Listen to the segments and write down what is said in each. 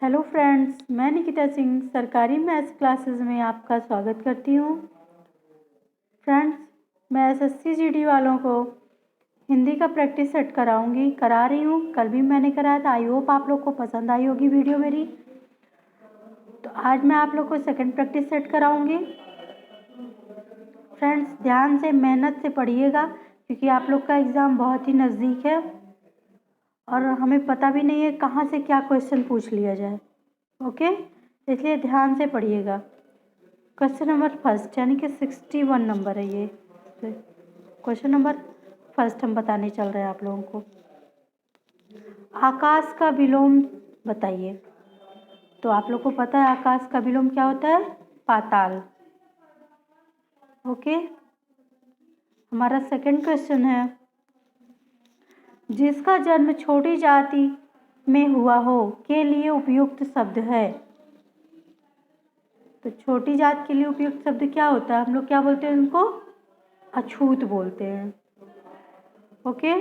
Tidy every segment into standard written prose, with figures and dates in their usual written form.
Hello friends, मैं निकिता सिंह सरकारी maths classes में आपका स्वागत करती हूँ। फ्रेंड्स, मैं एसएससी जीडी वालों को हिंदी का प्रैक्टिस सेट करा रही हूँ। कल भी मैंने कराया था। आई होप आप लोग को पसंद आई होगी वीडियो मेरी। तो आज मैं आप लोग को सेकंड प्रैक्टिस सेट कराऊँगी। फ्रेंड्स, ध्यान से मेहनत से पढ़िएगा क्योंकि आप लोग का एग्ज़ाम बहुत ही नज़दीक है और हमें पता भी नहीं है कहाँ से क्या क्वेश्चन पूछ लिया जाए। ओके, इसलिए ध्यान से पढ़िएगा। क्वेश्चन नंबर फर्स्ट यानी कि 61 नंबर है ये। क्वेश्चन नंबर फर्स्ट हम बताने चल रहे हैं आप लोगों को। आकाश का विलोम बताइए। तो आप लोग को पता है आकाश का विलोम क्या होता है? पाताल। ओके, हमारा सेकंड क्वेश्चन है, जिसका जन्म छोटी जाति में हुआ हो के लिए उपयुक्त शब्द है। तो छोटी जात के लिए उपयुक्त शब्द क्या होता है? हम लोग क्या बोलते हैं उनको? अछूत बोलते हैं। ओके,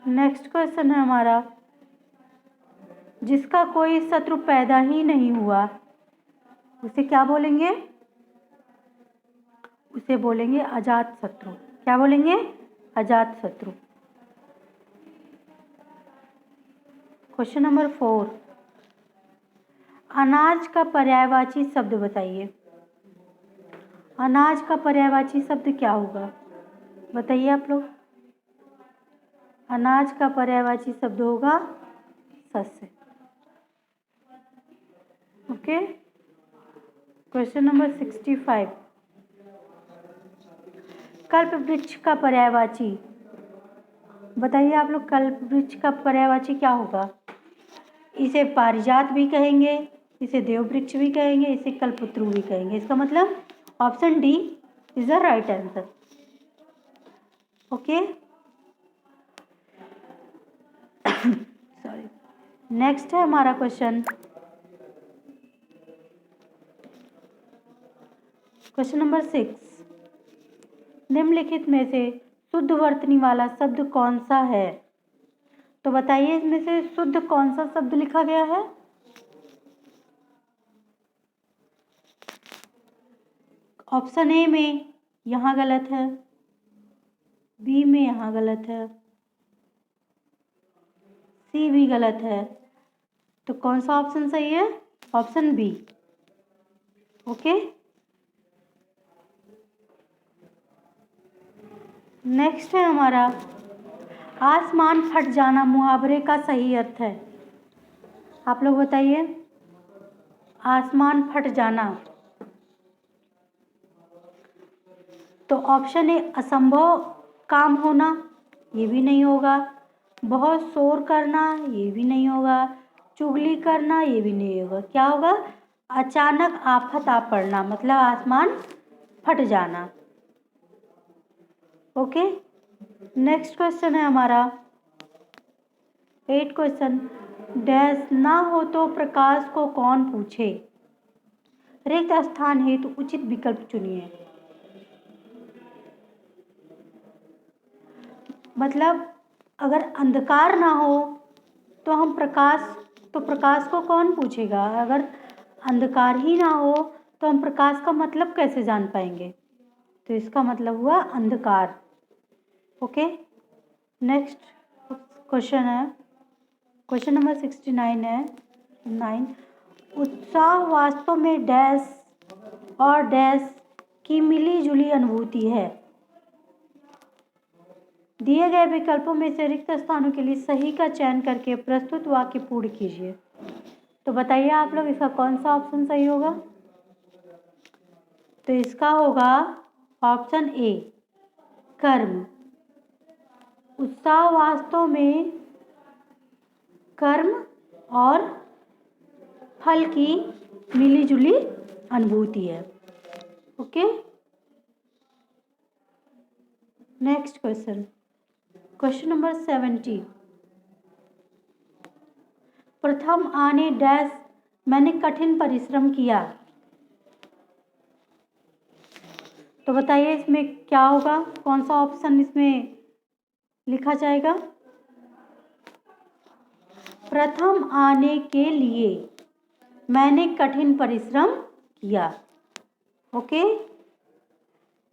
नेक्स्ट क्वेश्चन है हमारा, जिसका कोई शत्रु पैदा ही नहीं हुआ उसे क्या बोलेंगे? उसे बोलेंगे अजात शत्रु। क्या बोलेंगे? अजात शत्रु। क्वेश्चन नंबर 4, अनाज का पर्यायवाची शब्द बताइए। अनाज का पर्यायवाची शब्द क्या होगा? बताइए आप लोग। अनाज का पर्यायवाची शब्द होगा शस्य। ओके, क्वेश्चन नंबर 65, कल्प वृक्ष का पर्यायवाची बताइए आप लोग। कल्प वृक्ष का पर्यायवाची क्या होगा? इसे पारिजात भी कहेंगे, इसे देव वृक्ष भी कहेंगे, इसे कल्पत्रु भी कहेंगे। इसका मतलब option D is the right answer. Okay, sorry. Next है हमारा क्वेश्चन नंबर 6, निम्नलिखित में से शुद्ध वर्तनी वाला शब्द कौन सा है? तो बताइए इसमें से शुद्ध कौन सा शब्द लिखा गया है? ऑप्शन ए में यहाँ गलत है, बी में यहाँ गलत है, सी भी गलत है। तो कौन सा ऑप्शन सही है? Option B. ओके, नेक्स्ट है हमारा, आसमान फट जाना मुहावरे का सही अर्थ है। आप लोग बताइए। आसमान फट जाना, तो ऑप्शन ए असंभव काम होना, ये भी नहीं होगा। बहुत शोर करना, ये भी नहीं होगा। चुगली करना, ये भी नहीं होगा। क्या होगा? अचानक आफत आ पड़ना, मतलब आसमान फट जाना। ओके, नेक्स्ट क्वेश्चन है हमारा 8 क्वेश्चन, डैश ना हो तो प्रकाश को कौन पूछे। रिक्त स्थान हेतु तो उचित विकल्प चुनिए। मतलब अगर अंधकार ना हो तो हम प्रकाश को कौन पूछेगा? अगर अंधकार ही ना हो तो हम प्रकाश का मतलब कैसे जान पाएंगे? तो इसका मतलब हुआ अंधकार। ओके, नेक्स्ट क्वेश्चन है, क्वेश्चन नंबर 69 है 9, उत्साह वास्तव में डैश और डैश की मिली जुली अनुभूति है। दिए गए विकल्पों में से रिक्त स्थानों के लिए सही का चयन करके प्रस्तुत वाक्य पूर्ण कीजिए। तो बताइए आप लोग इसका कौन सा ऑप्शन सही होगा? तो इसका होगा ऑप्शन ए, कर्म। उत्साह वास्तव में कर्म और फल की मिलीजुली अनुभूति है। Okay, next question, question number 70, प्रथम आने डैश मैंने कठिन परिश्रम किया। तो बताइए इसमें क्या होगा? कौन सा ऑप्शन इसमें लिखा जाएगा? प्रथम आने के लिए मैंने कठिन परिश्रम किया। ओके,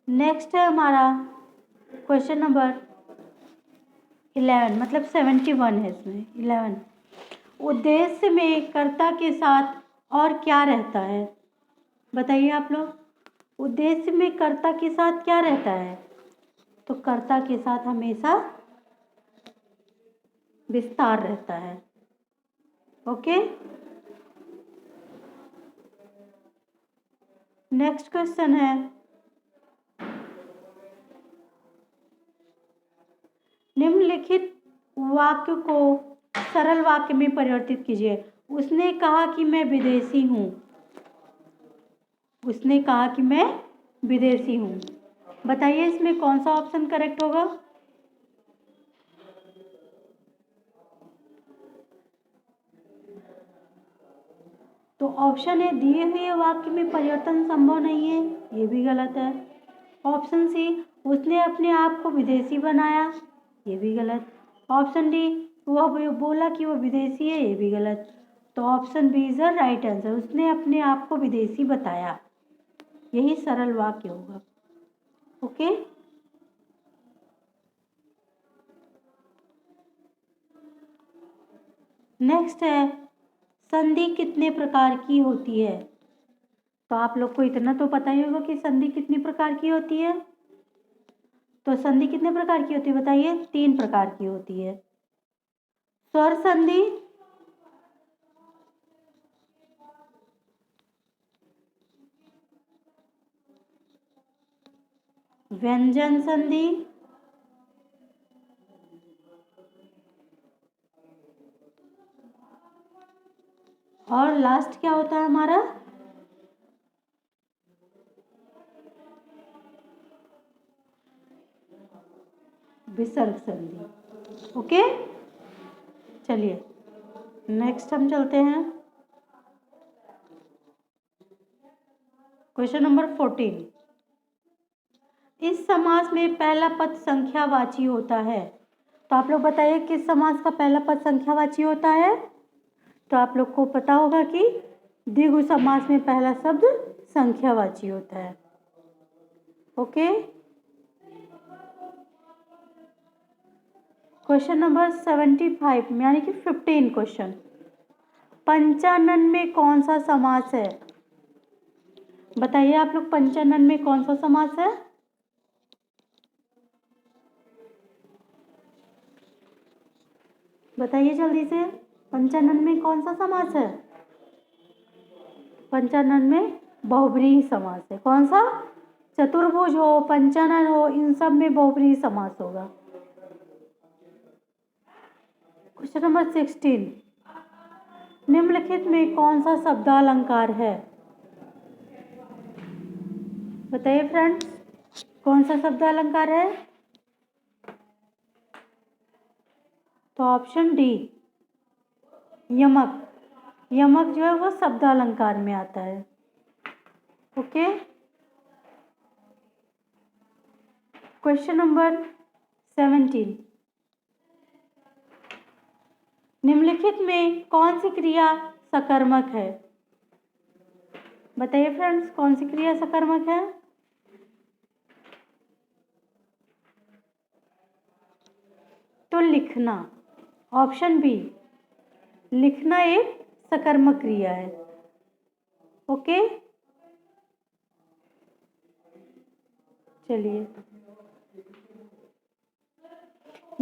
नेक्स्ट है हमारा क्वेश्चन नंबर 11, मतलब 71 है इसमें 11। उद्देश्य में कर्ता के साथ और क्या रहता है? बताइए आप लोग, उद्देश्य में कर्ता के साथ क्या रहता है? तो कर्ता के साथ हमेशा विस्तार रहता है। ओके, नेक्स्ट क्वेश्चन है निम्नलिखित वाक्य को सरल वाक्य में परिवर्तित कीजिए। उसने कहा कि मैं विदेशी हूँ। उसने कहा कि मैं विदेशी हूँ। बताइए इसमें कौन सा ऑप्शन करेक्ट होगा? तो ऑप्शन ए, दिए हुए वाक्य में परिवर्तन संभव नहीं है, ये भी गलत है। ऑप्शन सी, उसने अपने आप को विदेशी बनाया, ये भी गलत। ऑप्शन डी, वह बोला कि वह विदेशी है, ये भी गलत। तो option B is the right answer, उसने अपने आप को विदेशी बताया, यही सरल वाक्य होगा। ओके, नेक्स्ट है संधि कितने प्रकार की होती है? तो आप लोग को इतना तो पता ही होगा कि संधि कितनी प्रकार की होती है। तो संधि कितने प्रकार की होती है बताइए? 3 प्रकार की होती है। स्वर संधि, व्यंजन संधि और लास्ट क्या होता है हमारा? विसर्ग संधि। ओके, चलिए नेक्स्ट हम चलते हैं क्वेश्चन नंबर 14। इस समास में पहला पद संख्यावाची होता है। तो आप लोग बताइए किस समास का पहला पद संख्यावाची होता है? तो आप लोग को पता होगा कि द्विगु समास में पहला शब्द संख्यावाची होता है। ओके, क्वेश्चन नंबर 75 यानी कि 15 क्वेश्चन, पंचानन में कौन सा समास है? बताइए आप लोग, पंचानन में कौन सा समास है? बताइए जल्दी से, पंचानन में कौन सा समास है? पंचानन में बहुब्रीहि समास है। कौन सा? चतुर्भुज हो, पंचानन हो, इन सब में बहुब्रीहि समास होगा। क्वेश्चन नंबर 16, निम्नलिखित में कौन सा शब्दालंकार है? बताइए फ्रेंड्स, कौन सा शब्दालंकार है? तो ऑप्शन डी, यमक। यमक जो है वो शब्दालंकार में आता है। ओके, क्वेश्चन नंबर 17, निम्नलिखित में कौन सी क्रिया सकर्मक है? बताइए फ्रेंड्स, कौन सी क्रिया सकर्मक है? तो लिखना, ऑप्शन बी, लिखना एक सकर्मक क्रिया है। ओके, चलिए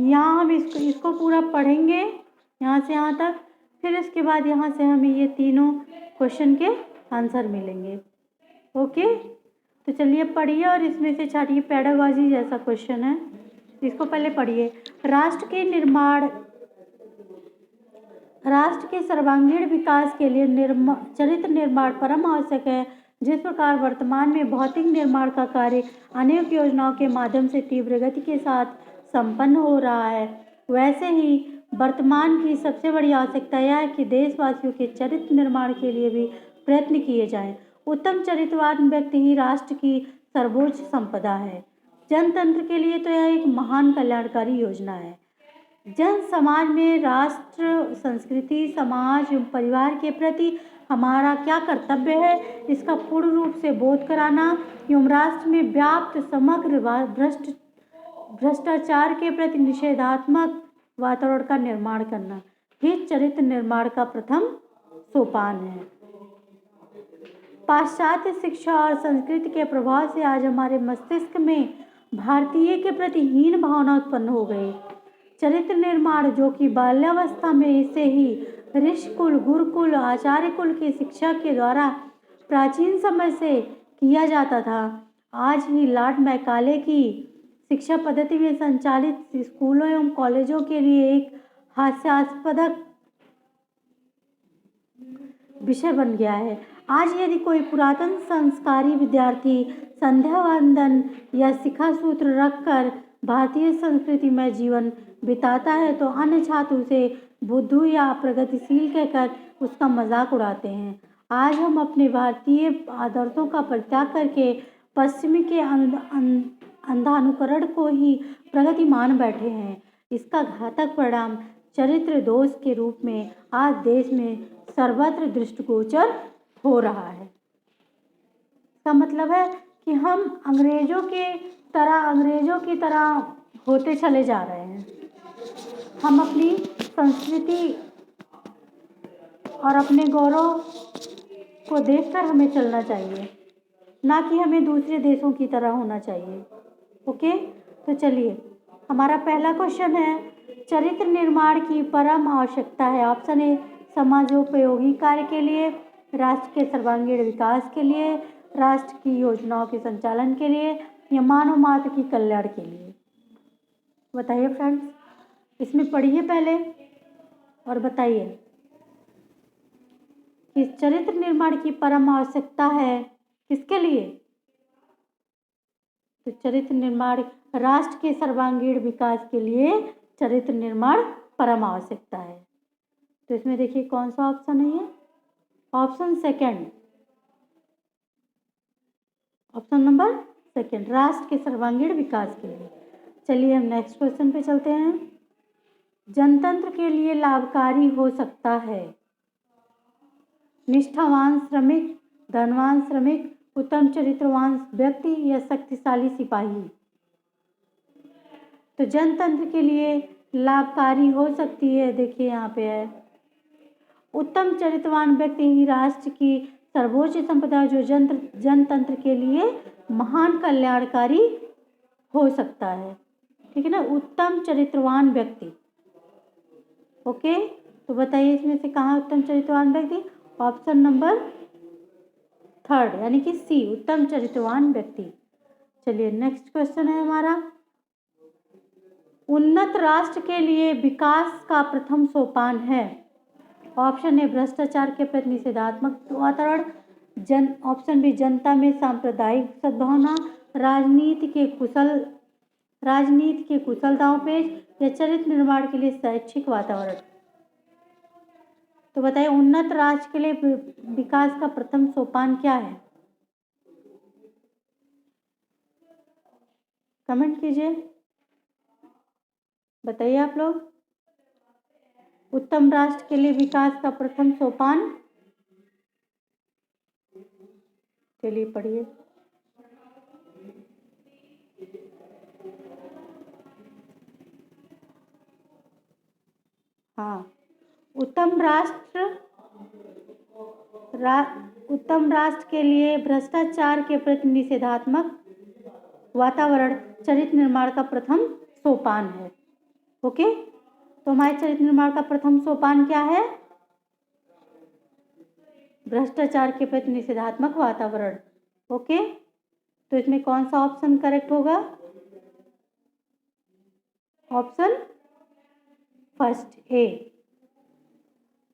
यहाँ हम इसको पूरा पढ़ेंगे यहाँ से यहाँ तक, फिर इसके बाद यहाँ से हमें ये तीनों क्वेश्चन के आंसर मिलेंगे। ओके, तो चलिए पढ़िए और इसमें से छाटिए। पेडागॉजी जैसा क्वेश्चन है, इसको पहले पढ़िए। राष्ट्र के सर्वांगीण विकास के लिए चरित्र निर्माण परम आवश्यक है। जिस प्रकार वर्तमान में भौतिक निर्माण का कार्य अनेक योजनाओं के माध्यम से तीव्र गति के साथ संपन्न हो रहा है, वैसे ही वर्तमान की सबसे बड़ी आवश्यकता यह है कि देशवासियों के चरित्र निर्माण के लिए भी प्रयत्न किए जाएं। उत्तम चरित्रवान व्यक्ति ही राष्ट्र की सर्वोच्च संपदा है। जनतंत्र के लिए तो यह एक महान कल्याणकारी योजना है। जन समाज में राष्ट्र, संस्कृति, समाज एवं परिवार के प्रति हमारा क्या कर्तव्य है, इसका पूर्ण रूप से बोध कराना एवं राष्ट्र में व्याप्त समग्र भ्रष्टाचार के प्रति निषेधात्मक वातावरण का निर्माण करना ही चरित्र निर्माण का प्रथम सोपान है। पाश्चात्य शिक्षा और संस्कृति के प्रभाव से आज हमारे मस्तिष्क में भारतीय के प्रति हीन भावना उत्पन्न हो गई। चरित्र निर्माण जो कि बाल्यावस्था में इसे ही ऋषिकुल, गुरुकुल, आचार्य कुल की शिक्षा के द्वारा प्राचीन समय से किया जाता था, आज ही लॉर्ड मैकाले की शिक्षा पद्धति में संचालित स्कूलों एवं कॉलेजों के लिए एक हास्यास्पद विषय बन गया है। आज यदि कोई पुरातन संस्कारी विद्यार्थी संध्या वंदन या शिखा सूत्र रखकर भारतीय संस्कृति में जीवन बिताता है तो अन्य छात्र उसे बुद्धू या प्रगतिशील कहकर उसका मजाक उड़ाते हैं। आज हम अपने भारतीय आदर्शों का परित्याग करके पश्चिमी के अंधानुकरण को ही प्रगति मान बैठे हैं। इसका घातक परिणाम चरित्र दोष के रूप में आज देश में सर्वत्र दृष्टिगोचर हो रहा है। इसका मतलब है कि हम अंग्रेजों की तरह होते चले जा रहे हैं। हम अपनी संस्कृति और अपने गौरव को देखकर हमें चलना चाहिए, ना कि हमें दूसरे देशों की तरह होना चाहिए। ओके, तो चलिए हमारा पहला क्वेश्चन है, चरित्र निर्माण की परम आवश्यकता है। ऑप्शन ए, समाजोपयोगी कार्य के लिए, राष्ट्र के सर्वांगीण विकास के लिए, राष्ट्र की योजनाओं के संचालन के लिए या मानव मात्र की कल्याण के लिए। बताइए फ्रेंड्स, इसमें पढ़िए पहले और बताइए कि चरित्र निर्माण की परम आवश्यकता है किसके लिए। तो चरित्र निर्माण राष्ट्र के सर्वांगीण विकास के लिए चरित्र निर्माण परम आवश्यकता है। तो इसमें देखिए कौन सा ऑप्शन है ये, option second, option number second, राष्ट्र के सर्वांगीण विकास के लिए। चलिए हम नेक्स्ट क्वेश्चन पे चलते हैं। जनतंत्र के लिए लाभकारी हो सकता है निष्ठावान श्रमिक, धनवान श्रमिक, उत्तम चरित्रवान व्यक्ति या शक्तिशाली सिपाही। तो जनतंत्र के लिए लाभकारी हो सकती है, देखिए यहाँ पे है, उत्तम चरित्रवान व्यक्ति ही राष्ट्र की सर्वोच्च संपदा जो जनतंत्र के लिए महान कल्याणकारी हो सकता है। ठीक है ना, उत्तम चरित्रवान व्यक्ति। ओके, तो बताइए इसमें से कहाँ उत्तम चरित्रवान व्यक्ति, ऑप्शन नंबर थर्ड यानी कि सी, उत्तम चरित्रवान व्यक्ति। चलिए नेक्स्ट क्वेश्चन है हमारा, उन्नत राष्ट्र के लिए विकास का प्रथम सोपान है। ऑप्शन ए, भ्रष्टाचार के प्रति निषेधात्मक वातावरण, ऑप्शन बी, जनता में सांप्रदायिक सद्भावना, राजनीति के कुशल दांवपेच या चरित्र निर्माण के लिए शैक्षिक वातावरण। तो बताइए उन्नत राष्ट्र के लिए विकास का प्रथम सोपान क्या है, कमेंट कीजिए, बताइए आप लोग। उत्तम राष्ट्र के लिए विकास का प्रथम सोपान, चलिए पढ़िए। हाँ, उत्तम राष्ट्र के लिए भ्रष्टाचार के प्रति निषेधात्मक वातावरण चरित्र निर्माण का प्रथम सोपान है। ओके, तो हमारे चरित्र निर्माण का प्रथम सोपान क्या है, भ्रष्टाचार के प्रति निषेधात्मक वातावरण। ओके, तो इसमें कौन सा ऑप्शन करेक्ट होगा, option first A,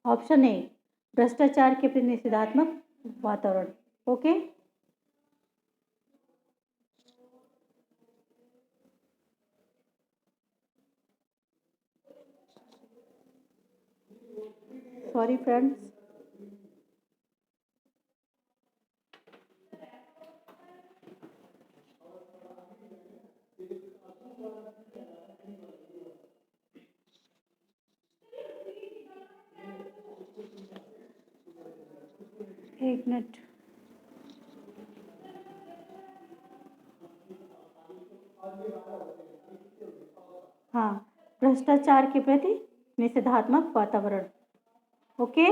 option A, भ्रष्टाचार के प्रति निषेधात्मक वातावरण। ओके, सॉरी फ्रेंड्स, एक मिनट। हाँ, भ्रष्टाचार के प्रति निषेधात्मक वातावरण। ओके,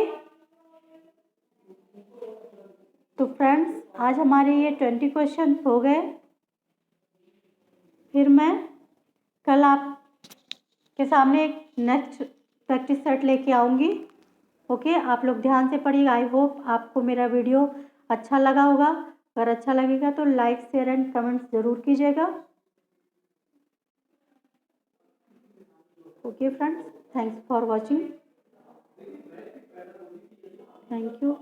तो फ्रेंड्स आज हमारे ये 20 क्वेश्चन हो गए। फिर मैं कल आपके सामने एक नेक्स्ट प्रैक्टिस सेट लेके आऊँगी। ओके, आप लोग ध्यान से पढ़िएगा। आई होप आपको मेरा वीडियो अच्छा लगा होगा। अगर अच्छा लगेगा तो लाइक, शेयर एंड कमेंट्स ज़रूर कीजिएगा। Okay friends, thanks for watching. Thank you.